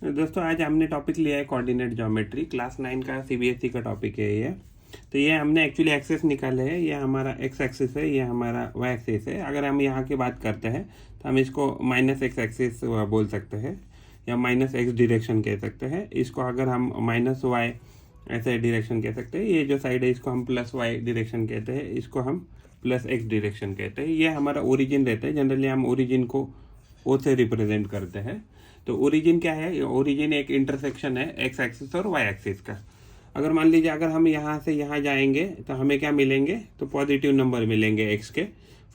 दोस्तों आज हमने टॉपिक लिया है कोऑर्डिनेट ज्योमेट्री। क्लास 9 का सीबीएसई का टॉपिक है ये। तो ये हमने एक्चुअली एक्सेस निकाले हैं। ये हमारा एक्स एक्सिस है, ये हमारा वाई एक्सिस है। अगर हम यहाँ की बात करते हैं तो हम इसको माइनस एक्स एक्सिस बोल सकते हैं या माइनस एक्स डिरेक्शन कह सकते हैं। इसको अगर हम माइनस वाई ऐसे डिरेक्शन कह सकते हैं। ये जो साइड है इसको हम प्लस वाई डिरेक्शन कहते हैं, इसको हम प्लस एक्स डिरेक्शन कहते हैं। ये हमारा ओरिजिन रहता है। जनरली हम ओरिजिन को ओ से रिप्रेजेंट करते हैं। तो ओरिजिन क्या है? ओरिजिन एक इंटरसेक्शन है एक्स एक्सिस और वाई एक्सिस का। अगर मान लीजिए अगर हम यहाँ से यहाँ जाएंगे तो हमें क्या मिलेंगे? तो पॉजिटिव नंबर मिलेंगे एक्स के।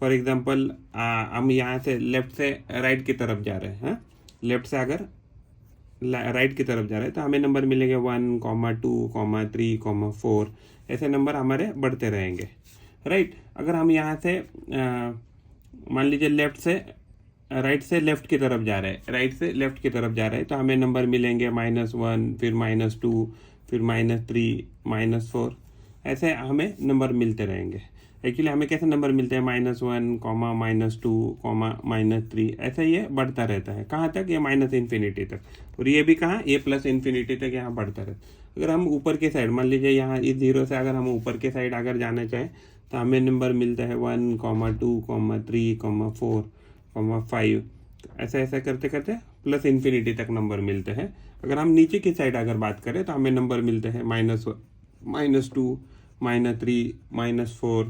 फॉर एग्जांपल हम यहाँ से लेफ्ट से राइट की तरफ जा रहे हैं। लेफ्ट से अगर राइट की तरफ जा रहे हैं तो हमें नंबर मिलेंगे 1, 2, 3, 4। ऐसे नंबर हमारे बढ़ते रहेंगे, राइट। अगर हम यहाँ से मान लीजिए लेफ्ट से राइट से लेफ्ट की तरफ जा रहे हैं, राइट से लेफ्ट की तरफ जा रहे हैं तो हमें नंबर मिलेंगे -1, फिर -2, फिर -3, -4। ऐसे हमें नंबर मिलते रहेंगे। एक्चुअली हमें कैसे नंबर मिलते हैं? -1, -2, -3। ऐसे ये बढ़ता रहता है। कहाँ तक? ये माइनस इन्फिनिटी तक। और ये भी कहाँ? ये प्लस इन्फिनिटी तक यहाँ बढ़ता रहता है। अगर हम ऊपर के साइड मान लीजिए यहाँ इस 0 से अगर हम ऊपर के साइड अगर जाना चाहें तो हमें नंबर मिलता है 1, 2, 3, 4, 5। ऐसे ऐसे करते करते प्लस इन्फिनिटी तक नंबर मिलते हैं। अगर हम नीचे की साइड अगर बात करें तो हमें नंबर मिलते हैं -2, -3, -4,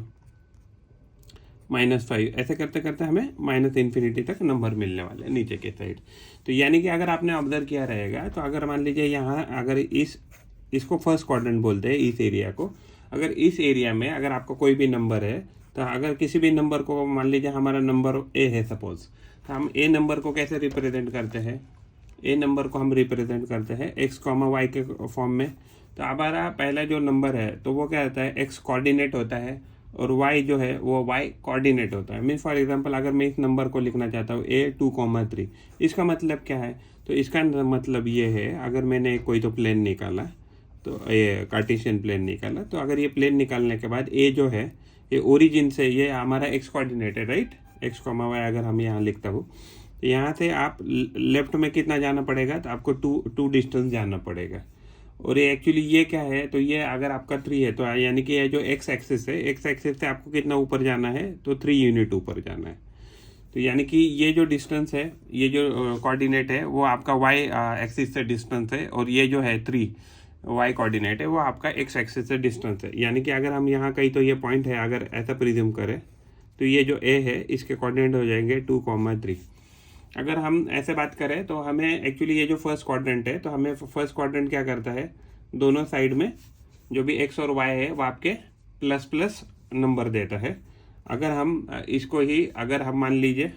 -5। ऐसे करते करते हमें माइनस इन्फिनिटी तक नंबर मिलने वाले हैं नीचे के साइड। तो यानी कि अगर आपने ऑब्जर्व किया रहेगा तो अगर मान लीजिए यहाँ अगर इसको फर्स्ट क्वाड्रेंट बोलते हैं इस एरिया को। अगर इस एरिया में अगर आपका कोई भी नंबर है तो अगर किसी भी नंबर को मान लीजिए हमारा नंबर ए है सपोज, तो हम ए नंबर को कैसे रिप्रेजेंट करते हैं? ए नंबर को हम रिप्रेजेंट करते हैं x, y के फॉर्म में। तो हमारा पहला जो नंबर है तो वो क्या होता है? x कोऑर्डिनेट होता है और y जो है वो y कोऑर्डिनेट होता है। मीन्स फॉर एग्जांपल अगर मैं इस नंबर को लिखना चाहता हूँ A2, 3, इसका मतलब क्या है? तो इसका मतलब ये है, अगर मैंने कोई तो प्लेन निकाला, तो ये कार्टेशियन प्लेन निकाला, तो अगर ये प्लेन निकालने के बाद ए जो है ये ओरिजिन से, ये हमारा x कोऑर्डिनेट है, राइट। x, y अगर हम यहाँ लिखता हूँ तो यहाँ से आप लेफ्ट में कितना जाना पड़ेगा? तो आपको टू डिस्टेंस जाना पड़ेगा। और ये एक्चुअली ये क्या है? तो ये अगर आपका 3 है तो यानी कि ये जो x एक्सिस है, x एक्सिस से आपको कितना ऊपर जाना है? तो 3 यूनिट ऊपर जाना है। तो यानी कि ये जो डिस्टेंस है, ये जो कोऑर्डिनेट है वो आपका y एक्सिस से डिस्टेंस है, और ये जो है 3 y कोऑर्डिनेट है वो आपका x एक्सिस से डिस्टेंस है। यानी कि अगर हम यहाँ कहीं तो ये पॉइंट है, अगर ऐसा प्रिज्यूम करें तो ये जो a है इसके कोऑर्डिनेट हो जाएंगे 2, 3। अगर हम ऐसे बात करें तो हमें एक्चुअली ये जो फर्स्ट क्वाड्रेंट है तो हमें फर्स्ट क्वाड्रेंट क्या करता है? दोनों साइड में जो भी x और y है वो आपके प्लस प्लस नंबर देता है। अगर हम इसको ही अगर हम मान लीजिए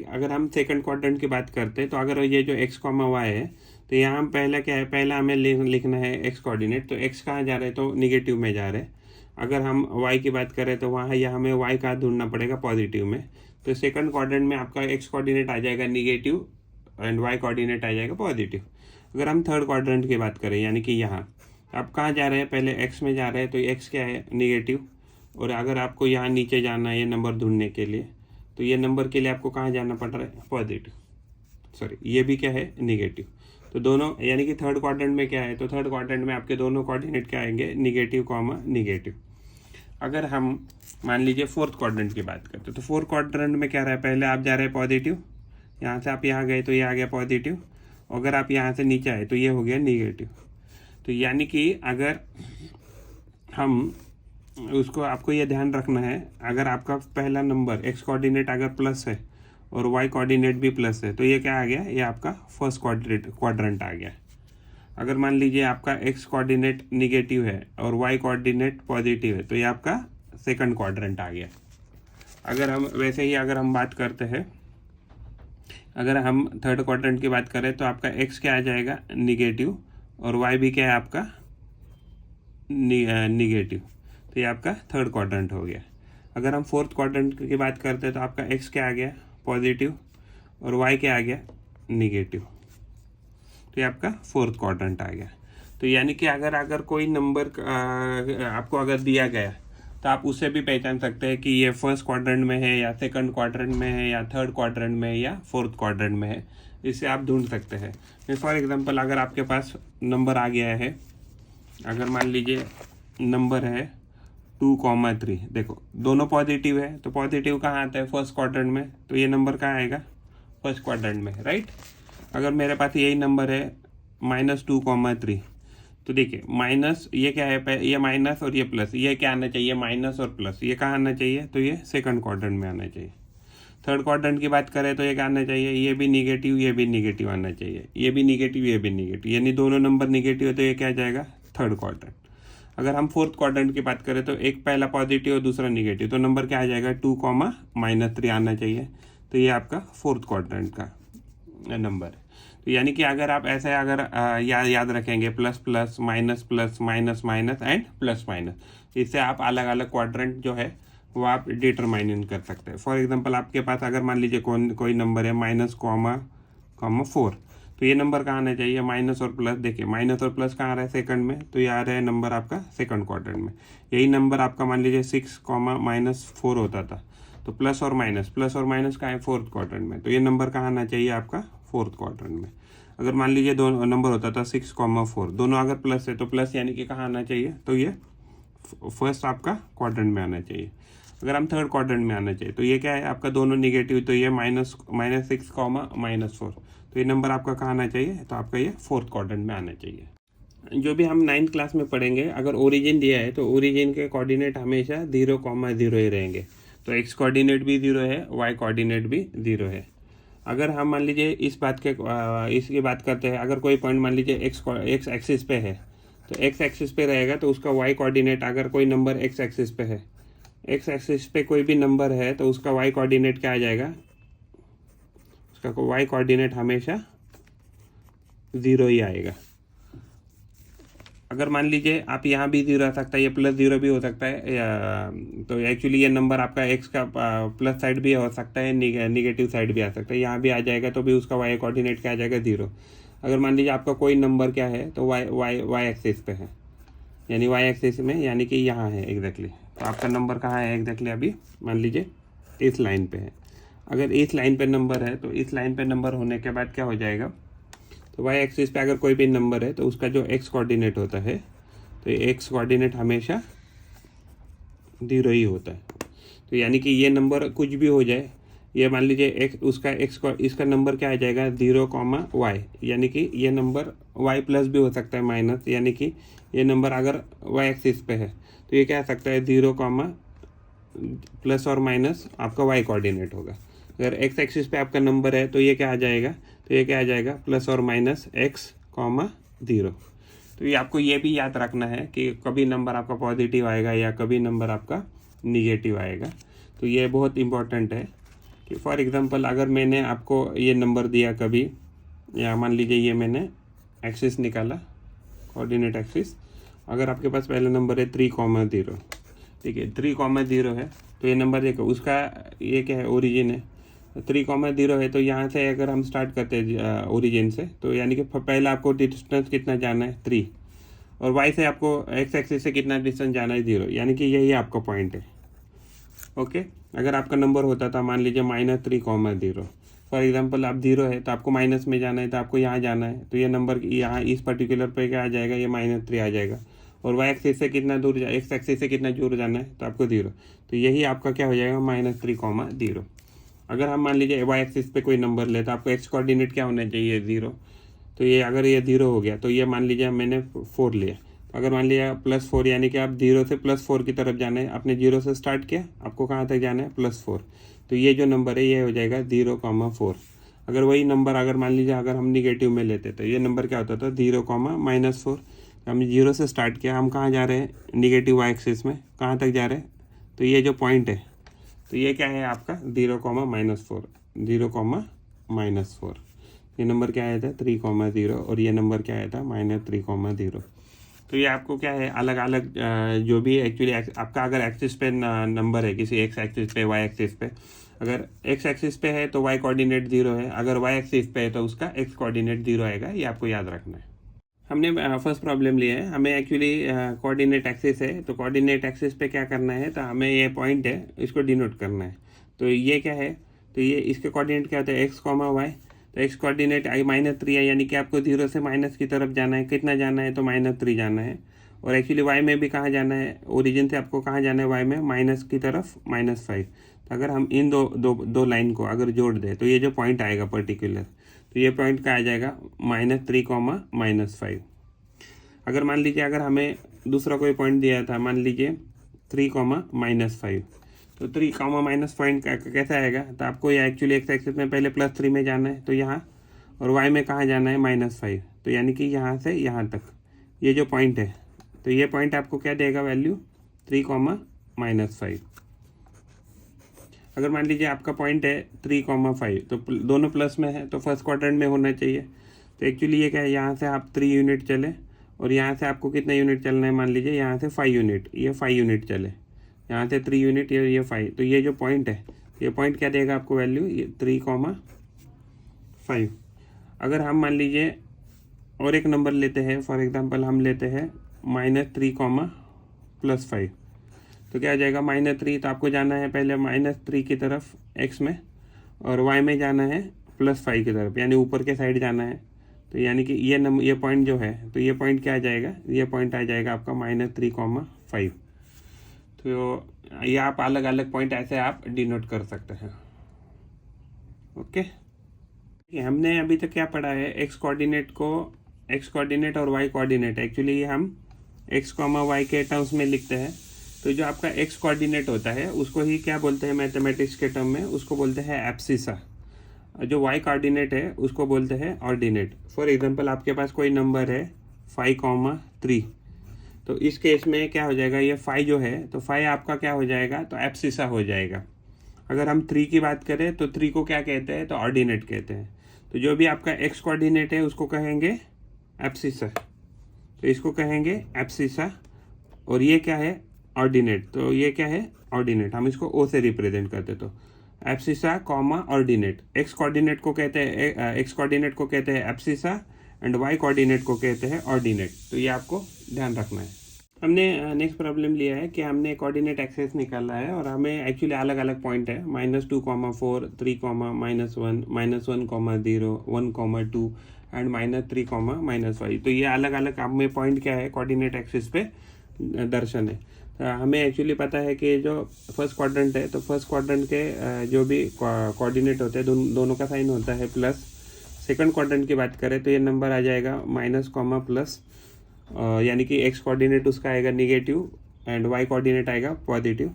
अगर हम सेकंड क्वाड्रेंट की बात करते हैं तो अगर ये जो x, y है तो यहाँ हम पहला क्या है? पहला हमें लिखना है x कोऑर्डिनेट। तो x कहाँ जा रहे हैं? तो निगेटिव में जा रहे हैं। अगर हम y की बात करें तो वहाँ या हमें y कहाँ ढूंढना पड़ेगा? पॉजिटिव में। तो सेकंड क्वाड्रेंट में आपका x कोऑर्डिनेट आ जाएगा निगेटिव एंड y कोऑर्डिनेट आ जाएगा पॉजिटिव। अगर हम थर्ड क्वाड्रेंट की बात करें यानी कि यहाँ आप कहाँ जा रहे हैं? पहले x में जा रहे हैं तो x क्या है? निगेटिव। और अगर आपको यहाँ नीचे जाना है ये नंबर ढूंढने के लिए तो ये नंबर के लिए आपको कहाँ जाना पड़ रहा है? पॉजिटिव। सॉरी, ये भी क्या है? निगेटिव। तो दोनों यानी कि थर्ड क्वाड्रेंट में क्या है? तो थर्ड क्वाड्रेंट में आपके दोनों कोऑर्डिनेट क्या आएंगे? Negative, negative. अगर हम मान लीजिए फोर्थ क्वाड्रेंट की बात करते हैं तो फोर्थ क्वाड्रेंट में क्या रहा है? पहले आप जा रहे हैं पॉजिटिव, यहाँ से आप यहाँ गए तो ये आ गया पॉजिटिव। अगर आप यहाँ से नीचे आए तो ये हो गया निगेटिव। तो यानी कि अगर हम उसको, आपको ये ध्यान रखना है, अगर आपका पहला नंबर x कोऑर्डिनेट अगर प्लस है और y कोऑर्डिनेट भी प्लस है तो ये क्या आ गया? ये आपका फर्स्ट क्वाड्रेंट आ गया। अगर मान लीजिए आपका x कोऑर्डिनेट निगेटिव है और y कोऑर्डिनेट पॉजिटिव है तो ये आपका सेकंड क्वाड्रेंट आ गया। अगर हम वैसे ही अगर हम बात करते हैं, अगर हम थर्ड क्वाड्रेंट की बात करें तो आपका x क्या आ जाएगा? निगेटिव, और y भी क्या है आपका? निगेटिव। तो ये आपका थर्ड क्वाड्रेंट हो गया। अगर हम फोर्थ क्वाड्रेंट की बात करते हैं तो आपका x क्या आ गया? पॉजिटिव, और y क्या आ गया? निगेटिव। तो ये आपका फोर्थ क्वाड्रेंट आ गया। तो यानी कि अगर कोई नंबर आपको अगर दिया गया तो आप उससे भी पहचान सकते हैं कि ये फर्स्ट क्वाड्रेंट में है या सेकंड क्वाड्रेंट में है या थर्ड क्वाड्रेंट में है या फोर्थ क्वाड्रेंट में है। इससे आप ढूंढ सकते हैं। फॉर एग्जांपल अगर आपके पास नंबर आ गया है, अगर मान लीजिए नंबर है 2,3, देखो दोनों पॉजिटिव है, तो पॉजिटिव कहाँ आता है? फर्स्ट क्वाड्रेंट में, तो ये नंबर कहाँ आएगा? फर्स्ट क्वाड्रेंट में, राइट। अगर मेरे पास यही नंबर है -2,3, तो देखिए माइनस, ये क्या है? ये माइनस और ये प्लस, ये क्या आना चाहिए? माइनस और प्लस, ये कहाँ आना चाहिए? तो ये सेकंड क्वाड्रेंट में आना चाहिए। थर्ड क्वाड्रेंट की बात करें तो ये क्या आना चाहिए? ये भी निगेटिव, ये भी निगेटिव आना चाहिए, ये भी निगेटिव, ये भी निगेटिव, यानी दोनों नंबर निगेटिव है, तो ये क्या जाएगा? Third quadrant. अगर हम फोर्थ क्वाड्रेंट की बात करें तो एक पहला पॉजिटिव और दूसरा निगेटिव, तो नंबर क्या आ जाएगा? 2,-3 आना चाहिए, तो ये आपका फोर्थ क्वाड्रेंट का नंबर है। तो यानी कि अगर आप ऐसे अगर याद रखेंगे plus plus minus plus minus minus and plus minus, इससे आप अलग अलग क्वाड्रेंट जो है वो आप डिटरमाइन कर सकते हैं। फॉर एग्जांपल आपके पास अगर मान लीजिए कोई नंबर है -4, तो ये नंबर कहाँ आना चाहिए? माइनस और प्लस, देखिए माइनस और प्लस कहाँ आ रहा है? सेकंड में, तो ये आ रहा है नंबर आपका सेकंड क्वाड्रेंट में। यही नंबर आपका मान लीजिए 6,-4 होता था, तो प्लस और माइनस कहाँ है? फोर्थ क्वाड्रेंट में, तो ये नंबर कहाँ आना चाहिए? आपका फोर्थ क्वाड्रेंट में। अगर मान लीजिए दो नंबर होता था 6,4, दोनों अगर प्लस है तो प्लस यानी कि कहाँ आना चाहिए? तो ये फर्स्ट आपका क्वाड्रेंट में आना चाहिए। अगर हम थर्ड क्वाड्रेंट में आना चाहिए तो ये क्या है? आपका दोनों निगेटिव, तो ये -6,-4, तो ये नंबर आपका कहाँ आना चाहिए? तो आपका ये फोर्थ क्वाड्रेंट में आना चाहिए। जो भी हम 9th क्लास में पढ़ेंगे, अगर ओरिजिन दिया है तो ओरिजिन के कोऑर्डिनेट हमेशा 0,0 ही रहेंगे। तो एक्स कोऑर्डिनेट भी 0 है, वाई कोऑर्डिनेट भी 0 है। अगर हम मान लीजिए इसकी बात करते हैं, अगर कोई पॉइंट मान लीजिए एक्स एक्सिस पे है, तो एक्स एक्सिस पे रहेगा, तो उसका वाई कोऑर्डिनेट, अगर कोई नंबर एक्स एक्सिस पे है, एक्स एक्सिस पे कोई भी नंबर है, तो उसका वाई कोऑर्डिनेट क्या आ जाएगा? उसका वाई कोऑर्डिनेट हमेशा 0 ही आएगा। अगर मान लीजिए आप यहाँ भी 0 आ सकता है, ये +0 भी हो सकता है, तो एक्चुअली ये नंबर आपका एक्स का प्लस साइड भी हो सकता है, निगेटिव साइड भी आ सकता है, यहाँ भी आ जाएगा, तो भी उसका वाई कोऑर्डिनेट क्या आ जाएगा? 0। अगर मान लीजिए आपका कोई नंबर क्या है, तो वाई एक्सिस पे है, यानी वाई एक्सिस में, यानी कि यहाँ है एग्जैक्टली, तो आपका नंबर कहाँ है एग्जैक्टली? अभी मान लीजिए इस लाइन पे है। अगर इस लाइन पे नंबर है, तो इस लाइन पे नंबर होने के बाद क्या हो जाएगा? तो वाई एक्सिस पे अगर कोई भी नंबर है, तो उसका जो एक्स कोऑर्डिनेट होता है, तो ये एक्स कोऑर्डिनेट हमेशा 0 ही होता है। तो यानी कि ये नंबर कुछ भी हो जाए, ये मान लीजिए इसका नंबर क्या आ जाएगा? 0,y, यानी कि ये नंबर y प्लस भी हो सकता है माइनस, यानी कि ये नंबर अगर y एक्सिस पे है तो ये क्या आ सकता है? 0, प्लस और माइनस आपका y कोऑर्डिनेट होगा। अगर x एक्सिस पे आपका नंबर है तो ये क्या आ जाएगा? तो ये क्या आ जाएगा? प्लस और माइनस x, 0। तो ये आपको ये भी याद रखना है कि कभी नंबर आपका पॉजिटिव आएगा या कभी नंबर आपका निगेटिव आएगा। तो ये बहुत इंपॉर्टेंट है कि फॉर एग्जांपल अगर मैंने आपको ये नंबर दिया कभी, या मान लीजिए ये मैंने एक्सिस निकाला, कोऑर्डिनेट एक्सिस, अगर आपके पास पहला नंबर है 3,0, ठीक है, 3,0 है, तो ये नंबर देखो उसका ये क्या है? ओरिजिन है। 3,0 है, तो यहाँ से अगर हम स्टार्ट करते हैं ओरिजिन से, तो यानी कि पहला आपको डिस्टेंस कितना जाना है? 3, और वाई से आपको एक्स एक्सिस से कितना डिस्टेंस जाना है? 0, यानी कि यही आपका पॉइंट है। ओके, अगर आपका नंबर होता था मान लीजिए -3,0, फॉर एग्जांपल आप 0 है तो आपको माइनस में जाना है, तो आपको यहाँ जाना है, तो ये नंबर यहाँ इस पर्टिकुलर पे क्या आ जाएगा? ये -3 आ जाएगा। और वाई एक्सिस से कितना दूर एक्स एक्सिस से कितना दूर जाना है? तो आपको 0, तो यही आपका क्या हो जाएगा? -3,0। अगर हम मान लीजिए वाई एक्सिस पे कोई नंबर ले, तो आपको एक्स कोऑर्डिनेट क्या होना चाहिए? 0। तो ये अगर ये 0 हो गया, तो ये मान लीजिए मैंने 4 लिया, अगर मान लिया +4, यानी कि आप 0 से +4 की तरफ जाना है। आपने 0 से स्टार्ट किया, आपको कहाँ तक जाना है? +4। तो ये जो नंबर है ये हो जाएगा 0,4। अगर वही नंबर अगर मान लीजिए अगर हम निगेटिव में लेते तो ये नंबर क्या होता था? 0,-4। हमने 0 से स्टार्ट किया, हम कहाँ जा रहे हैं? निगेटिव वाई एक्सिस में, कहाँ तक जा रहे हैं? तो ये जो पॉइंट है, तो ये क्या है आपका? 0,-4, 0,-4। ये नंबर क्या आया था? 3,0, और ये नंबर क्या आया था? -3,0। तो ये आपको क्या है? अलग अलग जो भी एक्चुअली आपका अगर एक्सिस पे नंबर है, किसी एक्स एक्सिस पे, वाई एक्सिस पे, अगर एक्स एक्सिस पे है तो वाई कोऑर्डिनेट 0 है, अगर वाई एक्सिस पे है तो उसका एक्स कोऑर्डिनेट 0 आएगा। ये आपको याद रखना है। हमने फर्स्ट प्रॉब्लम लिया है, हमें एक्चुअली कोऑर्डिनेट एक्सिस है, तो कोऑर्डिनेट एक्सिस पे क्या करना है? तो हमें ये पॉइंट है इसको डिनोट करना है। तो ये क्या है? तो ये इसके कोऑर्डिनेट क्या होता है? x, y। तो एक्स कोऑर्डिनेट -3 है, यानी कि आपको 0 से माइनस की तरफ जाना है। कितना जाना है? तो -3 जाना है। और एक्चुअली वाई में भी कहाँ जाना है? ओरिजिन से आपको कहाँ जाना है? वाई में माइनस की तरफ -5। तो अगर हम इन दो लाइन को अगर जोड़ दें तो ये जो पॉइंट आएगा पर्टिकुलर, तो ये पॉइंट का आ जाएगा -3, -5। अगर मान लीजिए अगर हमें दूसरा कोई पॉइंट दिया था, मान लीजिए 3, -5, तो 3, माइनस पॉइंट कैसा आएगा? तो आपको ये एक्चुअली एक्स एक्सिस में पहले +3 में जाना है, तो यहाँ, और वाई में कहाँ जाना है? -5। तो यानी कि यहाँ से यहाँ तक ये जो पॉइंट है, तो ये पॉइंट आपको क्या देगा वैल्यू? 3, -5। अगर मान लीजिए आपका पॉइंट है 3, 5, तो दोनों प्लस में है, तो फर्स्ट क्वाड्रेंट में होना चाहिए। तो एक्चुअली ये क्या है? यहाँ से आप 3 यूनिट चले और यहाँ से आपको कितना यूनिट चलना है? मान लीजिए यहाँ से 5 यूनिट, ये 5 यूनिट चले, यहाँ से 3 यूनिट, ये 5। तो ये जो पॉइंट है, ये पॉइंट क्या देगा आपको वैल्यू? ये 3, 5। अगर हम मान लीजिए और एक नंबर लेते हैं, फॉर एग्जांपल हम लेते हैं -3, +5, तो क्या आ जाएगा? -3, तो आपको जाना है पहले -3 की तरफ x में, और y में जाना है +5 की तरफ, यानी ऊपर के साइड जाना है। तो यानी कि ये पॉइंट जो है, तो ये पॉइंट क्या आ जाएगा? ये पॉइंट आ जाएगा आपका -3, 5। तो ये आप अलग अलग पॉइंट ऐसे आप डिनोट कर सकते हैं। ओके, हमने अभी तक क्या पढ़ा है? एक्स कोऑर्डिनेट और वाई कोऑर्डिनेट, एक्चुअली ये हम x, y के टर्म्स में लिखते हैं। तो जो आपका एक्स कोऑर्डिनेट होता है उसको ही क्या बोलते हैं मैथमेटिक्स के टर्म में? उसको बोलते हैं एब्सिसा। जो वाई कोऑर्डिनेट है उसको बोलते हैं ऑर्डिनेट। फॉर एग्जांपल आपके पास कोई नंबर है 5, 3, तो इस केस में क्या हो जाएगा? ये 5 जो है, तो 5 आपका क्या हो जाएगा? तो एब्सिसा हो जाएगा। अगर हम 3 की बात करें तो 3 को क्या कहते हैं? तो ऑर्डिनेट कहते हैं। तो जो भी आपका एक्स कोऑर्डिनेट है उसको कहेंगे एब्सिसा, तो इसको कहेंगे एब्सिसा। और ये क्या है? ऑर्डिनेट। तो ये क्या है? ऑर्डिनेट। हम इसको ओ से रिप्रेजेंट करते, तो एब्सिसा, ऑर्डिनेट। एक्स कोऑर्डिनेट को कहते हैं एब्सिसा, एंड वाई कोऑर्डिनेट को कहते हैं ऑर्डिनेट। तो ये आपको ध्यान रखना है। हमने नेक्स्ट प्रॉब्लम लिया है कि हमने कोऑर्डिनेट एक्सेस निकाला है और हमें एक्चुअली अलग अलग पॉइंट है, -2, 4, 3, -1, -1, 0, 1, 2 एंड -3, -5। तो ये अलग अलग हमें पॉइंट क्या है? कोऑर्डिनेट एक्सिस पे दर्शन है। हमें एक्चुअली पता है कि जो फर्स्ट क्वाड्रेंट है, तो फर्स्ट क्वाड्रेंट के जो भी कोऑर्डिनेट होते हैं दोनों का साइन होता है प्लस। सेकंड क्वाड्रेंट की बात करें तो ये नंबर आ जाएगा माइनस, प्लस, यानी कि एक्स कोऑर्डिनेट उसका आएगा निगेटिव एंड वाई कोऑर्डिनेट आएगा पॉजिटिव।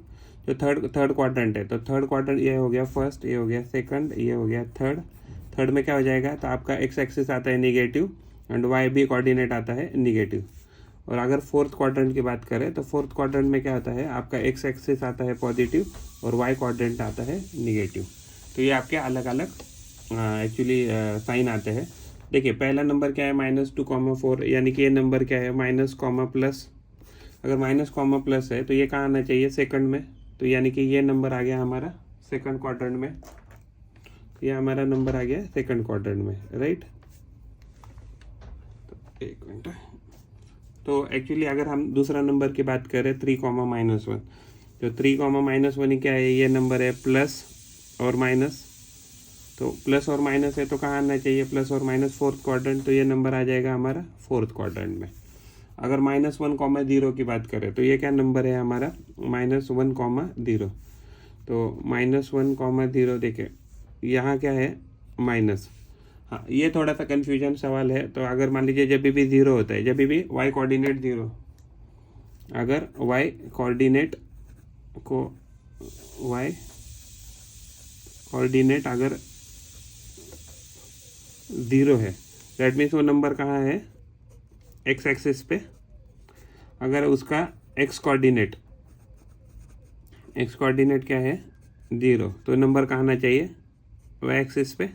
जो थर्ड क्वाड्रेंट है, तो थर्ड क्वाड्रेंट ये हो गया फर्स्ट, ये हो गया सेकंड, ये हो गया थर्ड में क्या हो जाएगा? तो आपका एक्स एक्सिस आता है निगेटिव एंड वाई भी कोऑर्डिनेट आता है निगेटिव। और अगर फोर्थ क्वाड्रेंट की बात करें तो फोर्थ क्वाड्रेंट में क्या होता है? आपका एक्स एक्सिस आता है पॉजिटिव और वाई क्वाड्रेंट आता है निगेटिव। तो ये आपके अलग अलग एक्चुअली साइन आते हैं। देखिए पहला नंबर क्या है? -2, 4, यानी कि ये नंबर क्या है? Minus, plus. अगर माइनस, प्लस है तो ये कहाँ आना चाहिए? सेकंड में। तो यानी कि ये नंबर आ गया हमारा सेकंड क्वाड्रेंट में। तो ये हमारा नंबर आ गया सेकंड क्वाड्रेंट में, राइट? तो एक मिनट। तो एक्चुअली अगर हम दूसरा नंबर की बात करें 3, -1, तो 3, -1 ही क्या है? ये नंबर है प्लस और माइनस। तो प्लस और माइनस है तो कहाँ आना चाहिए? प्लस और माइनस फोर्थ क्वाड्रेंट। तो ये नंबर आ जाएगा हमारा फोर्थ क्वाड्रेंट में। अगर -1, 0 की बात करें तो ये क्या नंबर है हमारा? -1, 0। तो -1, 0 देखें यहाँ क्या है? माइनस। हाँ, ये थोड़ा सा कन्फ्यूजन सवाल है। तो अगर मान लीजिए जब भी 0 होता है, जब भी वाई कोऑर्डिनेट 0, अगर वाई कोऑर्डिनेट अगर 0 है, दैट मीन्स वो नंबर कहाँ है? एक्स एक्सिस पे। अगर उसका एक्स कोऑर्डिनेट क्या है? 0, तो नंबर कहाँ आना चाहिए? वाई एक्सिस पे।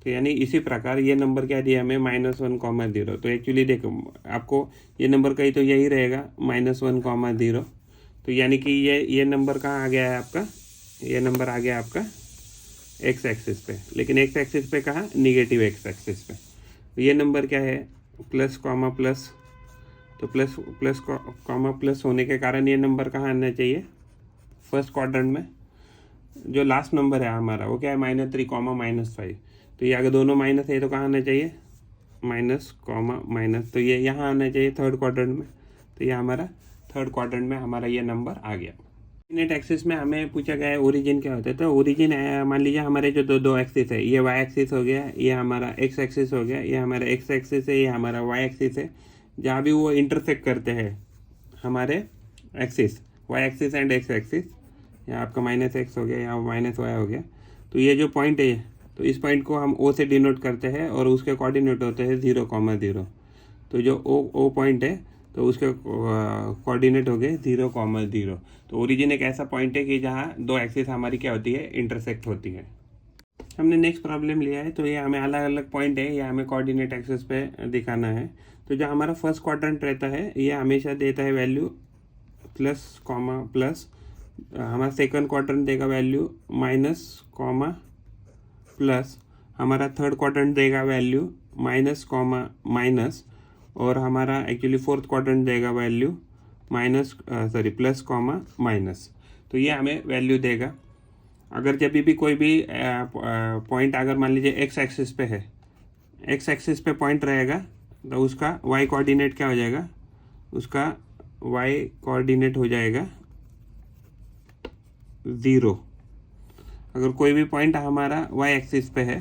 तो यानी इसी प्रकार ये नंबर क्या दिया हमें? -1, 0। तो एक्चुअली देखो आपको ये नंबर कहीं तो यही रहेगा -1, 0। तो यानी कि ये नंबर कहाँ आ गया है आपका? ये नंबर आ गया आपका एक्स एक्सिस पे। लेकिन एक्स एक्सिस पे कहाँ? निगेटिव एक्स एक्सिस पे। तो ये नंबर क्या है? Plus, plus. तो प्लस होने के कारण ये नंबर कहाँ आना चाहिए? फर्स्ट क्वाड्रेंट में। जो लास्ट नंबर है हमारा वो क्या है? -3, -5। तो तो ये अगर दोनों माइनस है तो कहाँ आना चाहिए, माइनस कॉमा माइनस, तो ये यहाँ आना चाहिए थर्ड क्वाड्रेंट में। तो ये हमारा थर्ड क्वाड्रेंट में हमारा ये नंबर आ गया। कोऑर्डिनेट एक्सिस में हमें पूछा गया है ओरिजिन क्या होता है। तो ओरिजिन मान लीजिए हमारे जो दो एक्सिस है, ये वाई एक्सिस हो गया, ये हमारा एक्स एक्सिस हो गया, ये हमारा एक्स एक्सिस है, ये हमारा वाई एक्सिस है। जहाँ भी वो इंटरसेक्ट करते हैं हमारे axis, Y axis and X axis, यहाँ आपका माइनस एक्स हो गया, यहाँ माइनस वाई हो गया। तो ये जो पॉइंट है, तो इस पॉइंट को हम ओ से डिनोट करते हैं और उसके कोऑर्डिनेट होते हैं 0,0। तो जो ओ पॉइंट है तो उसके कोऑर्डिनेट हो गए 0,0। तो ओरिजिन एक ऐसा पॉइंट है कि जहाँ दो एक्सिस हमारी क्या होती है, इंटरसेक्ट होती है। हमने नेक्स्ट प्रॉब्लम लिया है, तो ये हमें अलग अलग पॉइंट है, ये हमें कोऑर्डिनेट एक्सिस पे दिखाना है। तो जो हमारा फर्स्ट क्वाड्रेंट रहता है ये हमेशा देता है वैल्यू प्लस कॉमा प्लस, हमारा सेकंड क्वाड्रेंट देगा वैल्यू माइनस कॉमा प्लस, हमारा थर्ड क्वाड्रेंट देगा वैल्यू माइनस कॉमा माइनस, और हमारा एक्चुअली फोर्थ क्वाड्रेंट देगा value minus plus comma minus. तो ये हमें वैल्यू देगा। अगर जब भी कोई भी पॉइंट अगर मान लीजिए एक्स एक्सिस पे है, एक्स एक्सिस पे पॉइंट रहेगा, तो उसका वाई कोऑर्डिनेट क्या हो जाएगा, उसका वाई कोऑर्डिनेट हो जाएगा 0। अगर कोई भी पॉइंट हमारा वाई एक्सिस पे है,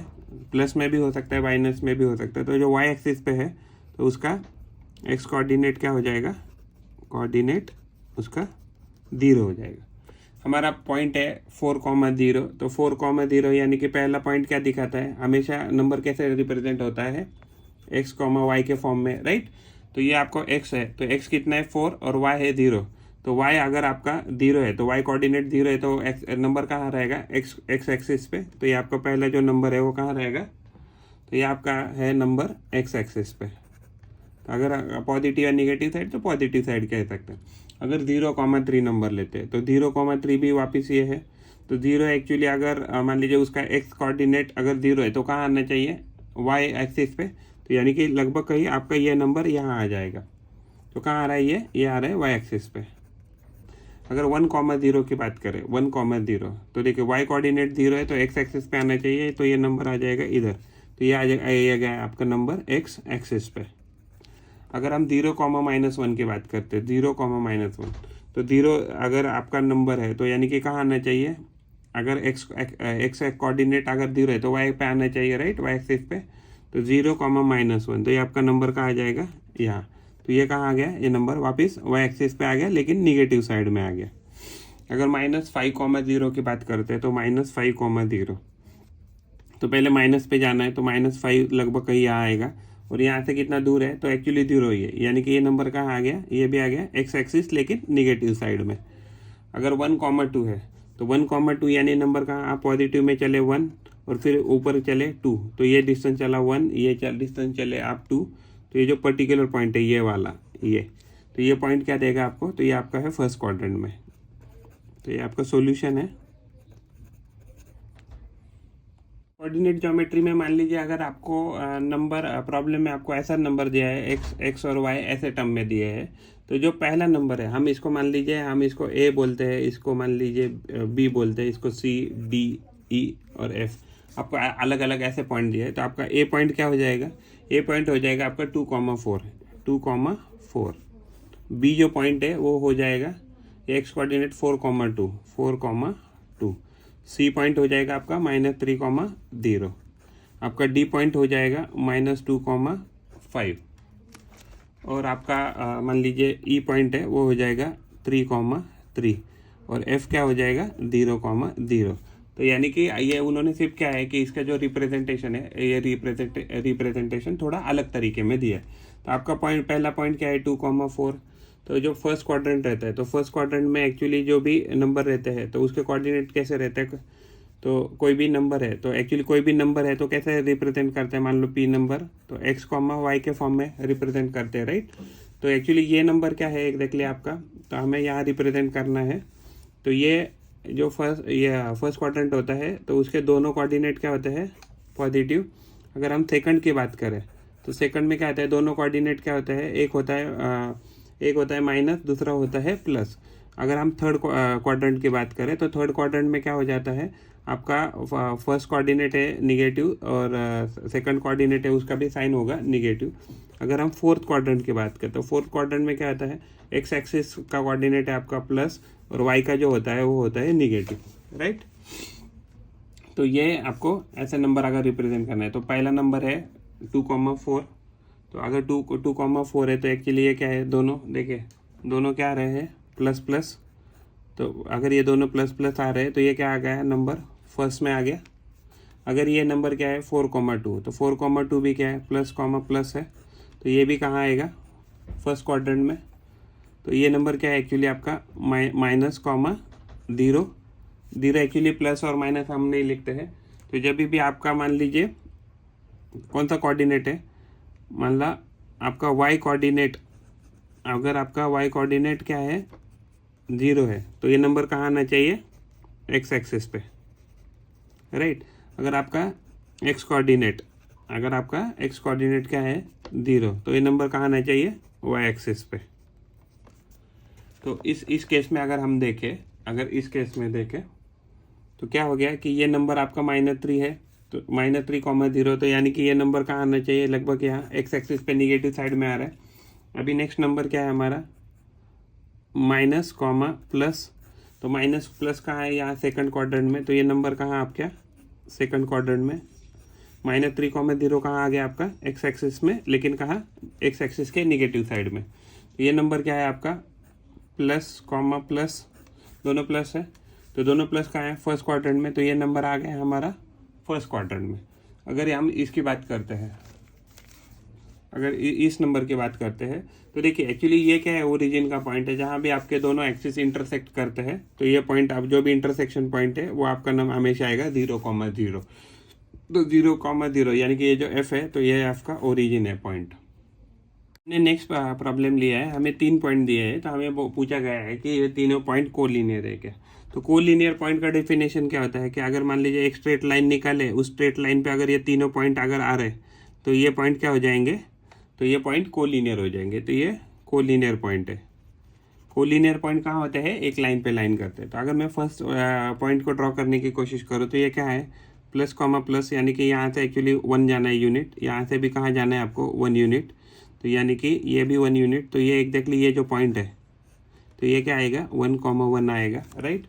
प्लस में भी हो सकता है माइनस में भी हो सकता है, तो जो वाई एक्सिस पे है तो उसका एक्स कोऑर्डिनेट क्या हो जाएगा, कोऑर्डिनेट उसका 0 हो जाएगा। हमारा पॉइंट है 4,0, तो 4,0 यानी कि पहला पॉइंट क्या दिखाता है, हमेशा नंबर कैसे रिप्रेजेंट होता है, x, y के फॉर्म में, राइट। तो ये आपको x है, तो x कितना है 4 और y है 0। तो y अगर आपका 0 है तो y कोऑर्डिनेट 0 है, तो x नंबर कहाँ रहेगा, x एक्सिस पे। तो ये आपका पहला जो नंबर है वो कहाँ रहेगा, तो ये आपका है नंबर x एक्सिस पे। तो अगर पॉजिटिव या निगेटिव साइड तो पॉजिटिव साइड कह सकते हैं। अगर 0,3 नंबर लेते हैं तो 0,3 भी वापस ये है। तो 0 एक्चुअली अगर मान लीजिए उसका x कोऑर्डिनेट अगर 0 है तो कहाँ आना चाहिए, y एक्सिस पे। तो यानी कि लगभग कहीं आपका ये नंबर यहाँ आ जाएगा। तो कहाँ आ रहा है ये आ रहा है y एक्सिस पे। अगर 1,0 की बात करें, 1,0, तो देखिए y कोऑर्डिनेट 0 है तो x एक्सिस पे आना चाहिए, तो ये नंबर आ जाएगा इधर। तो ये आ जाएगा आपका नंबर x एक्सिस पे। अगर हम 0,-1 की बात करते हैं, 0,-1, तो 0 अगर आपका नंबर है तो यानी कि कहाँ आना चाहिए, अगर x कोऑर्डिनेट अगर 0 है तो y पे आना चाहिए, राइट, y एक्सिस पे। तो 0,-1, तो ये आपका नंबर कहाँ आ जाएगा, यहाँ। तो ये कहाँ आ गया, ये नंबर वापस y एक्सिस पे आ गया, लेकिन निगेटिव साइड में आ गया। अगर -5,0 की बात करते हैं तो -5,0, तो पहले माइनस पे जाना है, तो -5 लगभग कहीं यहाँ आएगा, और यहाँ से कितना दूर है, तो एक्चुअली 0 ही है, यानी कि ये नंबर कहाँ आ गया, ये भी आ गया x एक्सिस लेकिन निगेटिव साइड में। अगर 1,2 है तो 1,2 यानी नंबर कहाँ, आप पॉजिटिव में चले 1 और फिर ऊपर चले 2, तो ये डिस्टेंस चला 1, ये डिस्टेंस चले आप 2। तो ये जो पर्टिकुलर पॉइंट है ये वाला, ये, तो ये पॉइंट क्या देगा आपको, तो ये आपका है फर्स्ट क्वाड्रेंट में। तो ये आपका सोल्यूशन है। कोऑर्डिनेट ज्योमेट्री में मान लीजिए अगर आपको नंबर प्रॉब्लम में आपको ऐसा नंबर दिया है, x और y ऐसे टर्म में दिए हैं, तो जो पहला नंबर है हम इसको मान लीजिए, हम इसको a बोलते हैं, इसको मान लीजिए b बोलते हैं, इसको c, d, e और f, आपको अलग अलग ऐसे पॉइंट दिए हैं। तो आपका a पॉइंट क्या हो जाएगा, a पॉइंट हो जाएगा आपका 2,4, 2,4। b जो पॉइंट है वो हो जाएगा x कोऑर्डिनेट 4,2, 4,2। सी पॉइंट हो जाएगा आपका -3,0। आपका डी पॉइंट हो जाएगा -2,5, और आपका मान लीजिए ई पॉइंट है वो हो जाएगा 3,3, और एफ क्या हो जाएगा 0,0। तो यानी कि ये उन्होंने सिर्फ क्या है कि इसका जो रिप्रेजेंटेशन है, ये रिप्रेजेंटेशन थोड़ा अलग तरीके में दिया है। तो आपका पॉइंट, पहला पॉइंट क्या है 2,4। तो जो फर्स्ट क्वाड्रेंट रहता है, तो फर्स्ट क्वाड्रेंट में एक्चुअली जो भी नंबर रहते हैं तो उसके कोऑर्डिनेट कैसे रहते हैं, तो कोई भी नंबर है, तो एक्चुअली कोई भी नंबर है तो कैसे रिप्रेजेंट करते हैं, मान लो p नंबर, तो x, y के फॉर्म में रिप्रेजेंट करते हैं, राइट। तो एक्चुअली ये नंबर क्या है एग्जैक्टली आपका, तो हमें यहाँ रिप्रेजेंट करना है। तो ये जो फर्स्ट क्वाड्रेंट होता है तो उसके दोनों कोऑर्डिनेट क्या होते हैं, पॉजिटिव। अगर हम सेकंड की बात करें तो सेकंड में क्या होता है, दोनों कोऑर्डिनेट क्या होता है, एक होता है माइनस, दूसरा होता है प्लस। अगर हम थर्ड क्वाड्रेंट की बात करें तो थर्ड क्वाड्रेंट में क्या हो जाता है, आपका फर्स्ट कोऑर्डिनेट है निगेटिव और सेकंड कोऑर्डिनेट है उसका भी साइन होगा निगेटिव। अगर हम फोर्थ क्वाड्रेंट की बात करें तो फोर्थ क्वाड्रेंट में क्या आता है, एक्स एक्सिस का कोऑर्डिनेट है आपका प्लस और वाई का जो होता है वो होता है निगेटिव, राइट। तो ये आपको ऐसा नंबर अगर रिप्रेजेंट करना है तो पहला नंबर है 2,4। तो अगर 2,4 है तो एक्चुअली ये क्या है, दोनों देखिए दोनों क्या आ रहे हैं प्लस प्लस। तो अगर ये दोनों प्लस प्लस आ रहे हैं तो ये क्या आ गया, नंबर फर्स्ट में आ गया। अगर ये नंबर क्या है 4,2, तो 4,2 भी क्या है प्लस कॉमा प्लस है, तो ये भी कहाँ आएगा, फर्स्ट क्वाड्रेंट में। तो ये नंबर क्या है एक्चुअली आपका minus comma zero. Zero actually plus और माइनस हम नहीं लिखते हैं। तो जब भी आपका मान लीजिए कौन सा कोऑर्डिनेट है, मान ला आपका वाई कोऑर्डिनेट, अगर आपका वाई कोऑर्डिनेट क्या है 0 है तो ये नंबर कहाँ आना चाहिए, एक्स एक्सिस पे, राइट। अगर आपका एक्स कोऑर्डिनेट, अगर आपका एक्स कोऑर्डिनेट क्या है 0 तो ये नंबर कहाँ आना चाहिए, वाई एक्सिस पे। तो इस केस में अगर हम देखें, अगर इस केस में देखें तो क्या हो गया कि ये नंबर आपका -3 है, तो -3,0, तो यानी कि ये नंबर कहाँ आना चाहिए, लगभग यहाँ एक्स एक्सिस पे निगेटिव साइड में आ रहा है। अभी नेक्स्ट नंबर क्या है हमारा, माइनस कॉमा प्लस। तो माइनस प्लस कहाँ है, यहाँ सेकंड क्वाड्रेंट में। तो ये नंबर कहाँ आप क्या, सेकंड क्वाड्रेंट में। -3,0 कहाँ आ गया आपका, एक्स एक्सिस में, लेकिन कहाँ, एक्स एक्सिस के निगेटिव साइड में। तो ये नंबर क्या है आपका, प्लस कॉमा प्लस, दोनों प्लस है। तो दोनों प्लस कहाँ है, फर्स्ट क्वाड्रेंट में। तो ये नंबर आ गया हमारा फर्स्ट क्वाड्रेंट में। अगर हम इसकी बात करते हैं, अगर इस नंबर की बात करते हैं तो देखिए एक्चुअली ये क्या है, ओरिजिन का पॉइंट है जहाँ भी आपके दोनों एक्सिस इंटरसेक्ट करते हैं। तो ये पॉइंट, आप जो भी इंटरसेक्शन पॉइंट है वो आपका नाम हमेशा आएगा 0,0। तो 0,0 यानी कि ये जो एफ है तो ये एफ का ओरिजिन है पॉइंट। हमने नेक्स्ट प्रॉब्लम लिया है, हमें 3 पॉइंट दिए हैं। तो हमें वो पूछा गया है कि ये तीनों पॉइंट कोलिनियर है क्या। तो कोलिनियर पॉइंट का डेफिनेशन क्या होता है कि अगर मान लीजिए एक स्ट्रेट लाइन निकाले, उस स्ट्रेट लाइन पे अगर ये तीनों पॉइंट अगर आ रहे तो ये पॉइंट क्या हो जाएंगे, तो ये पॉइंट कोलिनियर हो जाएंगे। तो ये कोलिनियर पॉइंट है। कोलिनियर पॉइंट कहाँ होते हैं, एक लाइन पे लाइन करते हैं। तो अगर मैं फर्स्ट पॉइंट को ड्रॉ करने की कोशिश करूँ तो ये क्या है, प्लस कॉमा प्लस, यानी कि यहाँ से एक्चुअली 1 जाना है यूनिट, यहाँ से भी कहाँ जाना है आपको 1 यूनिट। तो यानी कि ये भी 1 यूनिट। तो ये एग्जैक्टली ये जो पॉइंट है तो ये क्या आएगा, 1,1 आएगा, राइट।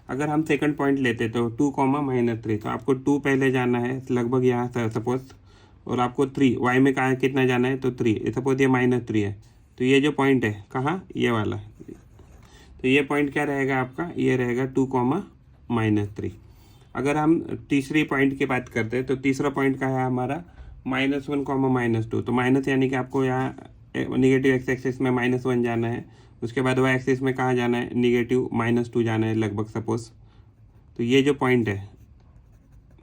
अगर हम सेकंड पॉइंट लेते तो 2,-3, तो आपको 2 पहले जाना है लगभग यहाँ से सपोज, और आपको 3 वाई में कहाँ कितना जाना है, तो 3, सपोज ये -3 है। तो ये जो पॉइंट है कहाँ, ये वाला, तो ये पॉइंट क्या रहेगा आपका, ये रहेगा 2,-3। अगर हम तीसरी पॉइंट की बात करते हैं तो तीसरा पॉइंट का है हमारा -1, -2। तो माइनस यानी कि आपको यहाँ निगेटिव एक्स एक्सिस में -1 जाना है, उसके बाद वाई एक्सिस में कहाँ जाना है, निगेटिव -2 जाना है लगभग सपोज। तो ये जो पॉइंट है,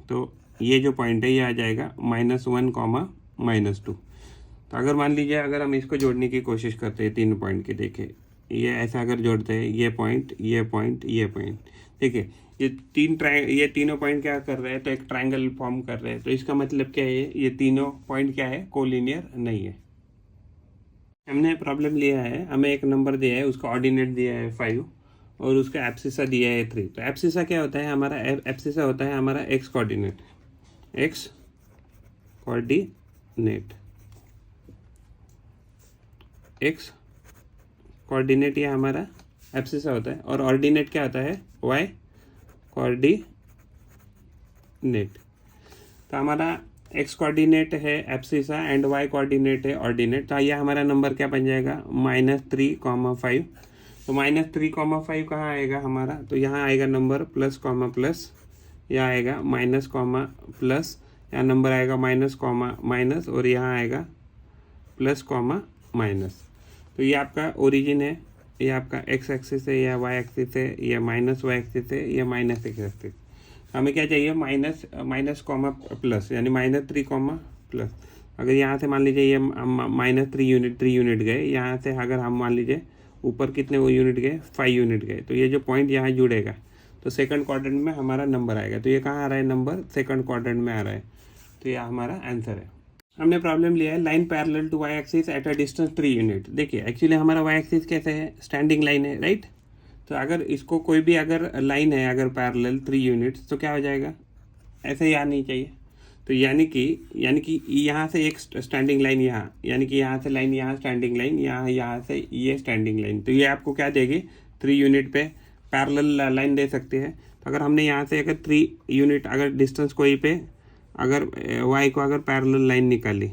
तो ये जो पॉइंट है ये आ जाएगा -1, -2। तो अगर मान लीजिए अगर हम इसको जोड़ने की कोशिश करते हैं, 3 पॉइंट की, देखिए ये ऐसा अगर जोड़ते हैं, ये पॉइंट, ये पॉइंट, ये पॉइंट, देखिए ये तीनों पॉइंट क्या कर रहे हैं, तो एक ट्रायंगल फॉर्म कर रहे हैं। तो इसका मतलब क्या है, ये तीनों पॉइंट क्या है, कोलिनियर नहीं है। हमने प्रॉब्लम लिया है, हमें एक नंबर दिया है, उसका ऑर्डिनेट दिया है 5 और उसका एब्सिसा दिया है 3। तो एब्सिसा क्या होता है हमारा, एब्सिसा होता है हमारा X coordinate, x coordinate, x coordinate ये हमारा एब्सिसा होता है। और ऑर्डिनेट क्या होता है, वाई कोऑर्डिनेट। तो हमारा एक्स कोऑर्डिनेट है एब्सिसा एंड वाई कोऑर्डिनेट है ऑर्डिनेट। तो ये हमारा नंबर क्या बन जाएगा, -3,5। तो -3,5 कहाँ आएगा हमारा, तो यहाँ आएगा नंबर प्लस कॉमा प्लस, यहाँ आएगा माइनस कॉमा प्लस, यहाँ नंबर आएगा माइनस कॉमा माइनस, और यहाँ आएगा प्लस कॉमा माइनस। तो ये आपका ओरिजिन है, ये आपका एक्स एक्सिस है, या वाई एक्सिस है, या माइनस वाई एक्सिस है, या माइनस एक्स एक्सिस। हमें क्या चाहिए, माइनस कॉमा प्लस, यानी -3 कॉमा प्लस। अगर यहाँ से मान लीजिए ये -3 यूनिट गए, यहाँ से अगर हम मान लीजिए ऊपर कितने वो यूनिट गए, 5 यूनिट गए, तो ये जो पॉइंट यहाँ जुड़ेगा तो सेकंड क्वाड्रेंट में हमारा नंबर आएगा। तो ये कहाँ आ रहा है, नंबर सेकंड क्वाड्रेंट में आ रहा है। तो ये हमारा आंसर है। हमने प्रॉब्लम लिया है, line parallel to Y axis at a distance 3 unit. देखिए एक्चुअली हमारा वाई एक्सिस कैसे है, स्टैंडिंग लाइन है, राइट। तो अगर इसको कोई भी अगर लाइन है अगर पैरेलल 3 यूनिट्स तो क्या हो जाएगा, ऐसे ही आनी चाहिए। तो यानी कि यहाँ से एक स्टैंडिंग लाइन यहाँ, यानी कि यहाँ से लाइन यहाँ स्टैंडिंग लाइन यहाँ से ये स्टैंडिंग लाइन, तो ये आपको क्या देगी, 3 यूनिट पे पैरेलल लाइन दे सकती है। तो अगर हमने यहाँ से अगर 3 यूनिट अगर डिस्टेंस कोई पे अगर वाई को अगर पैरेलल लाइन निकाली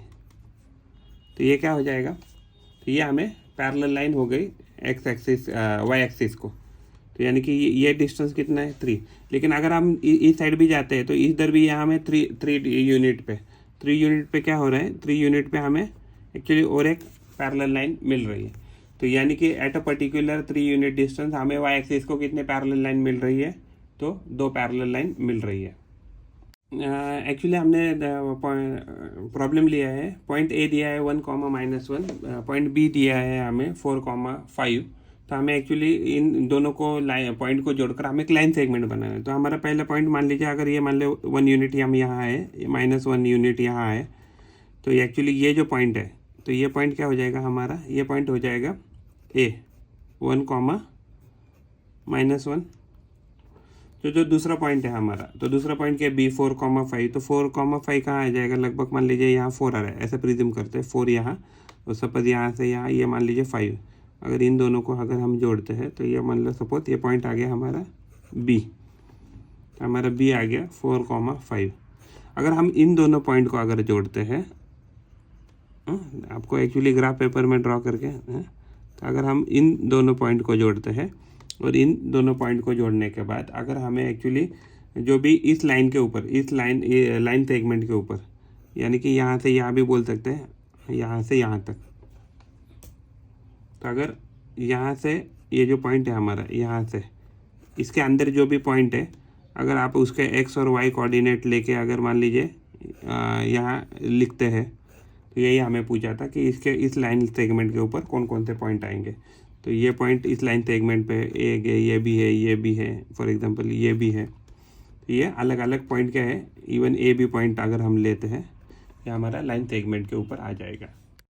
तो ये क्या हो जाएगा, तो ये हमें पैरेलल लाइन हो गई एक्स एक्सिस वाई एक्सिस को। तो यानी कि ये डिस्टेंस कितना है 3। लेकिन अगर हम इस साइड भी जाते हैं तो इधर भी यहाँ हमें 3 यूनिट पे क्या हो रहा है, 3 यूनिट पे हमें एक्चुअली और एक पैरेलल लाइन मिल रही है। तो यानी कि at a particular 3 unit distance हमें वाई एक्सिस को कितने पैरेलल लाइन मिल रही है, तो 2 पैरेलल लाइन मिल रही है। एक्चुअली हमने प्रॉब्लम लिया है, पॉइंट ए दिया है 1,-1, पॉइंट बी दिया है हमें 4,5। तो हमें एक्चुअली इन दोनों को पॉइंट को जोड़कर हमें एक लाइन सेगमेंट बनाना है। तो हमारा पहला पॉइंट मान लीजिए अगर ये मान लो 1 यूनिट हम यहाँ है, -1 यूनिट यहाँ है, तो एक्चुअली ये जो पॉइंट है, तो ये पॉइंट क्या हो जाएगा हमारा, ये पॉइंट हो जाएगा ए 1,-1। तो जो दूसरा पॉइंट है हमारा, तो दूसरा पॉइंट क्या है बी 4,5। तो 4,5 कहाँ आ जाएगा, लगभग मान लीजिए यहाँ 4 आ रहा है, ऐसे प्रिज्यूम करते हैं 4 यहाँ, और सपोज यहाँ से यहाँ ये मान लीजिए 5। अगर इन दोनों को अगर हम जोड़ते हैं तो ये मान लो सपोज ये पॉइंट आ गया हमारा बी, तो हमारा बी आ गया 4,5। अगर हम इन दोनों पॉइंट को अगर जोड़ते हैं, आपको एक्चुअली ग्राफ पेपर में ड्रॉ करके, तो अगर हम इन दोनों पॉइंट को जोड़ते हैं और इन दोनों पॉइंट को जोड़ने के बाद अगर हमें एक्चुअली जो भी इस लाइन के ऊपर, इस लाइन सेगमेंट के ऊपर, यानी कि यहाँ से यहाँ भी बोल सकते हैं, यहाँ से यहाँ तक, तो अगर यहाँ से ये जो पॉइंट है हमारा, यहाँ से इसके अंदर जो भी पॉइंट है, अगर आप उसके एक्स और वाई कोऑर्डिनेट लेके अगर मान लीजिए यहाँ लिखते हैं, तो यही हमें पूछा था कि इसके इस लाइन सेगमेंट के ऊपर कौन कौन से पॉइंट आएंगे। तो ये पॉइंट इस लाइन सेगमेंट पे एक है, ये भी है, ये भी है, फॉर एग्जांपल ये भी है। तो ये अलग अलग पॉइंट क्या है, इवन ए बी पॉइंट अगर हम लेते हैं, ये हमारा लाइन सेगमेंट के ऊपर आ जाएगा।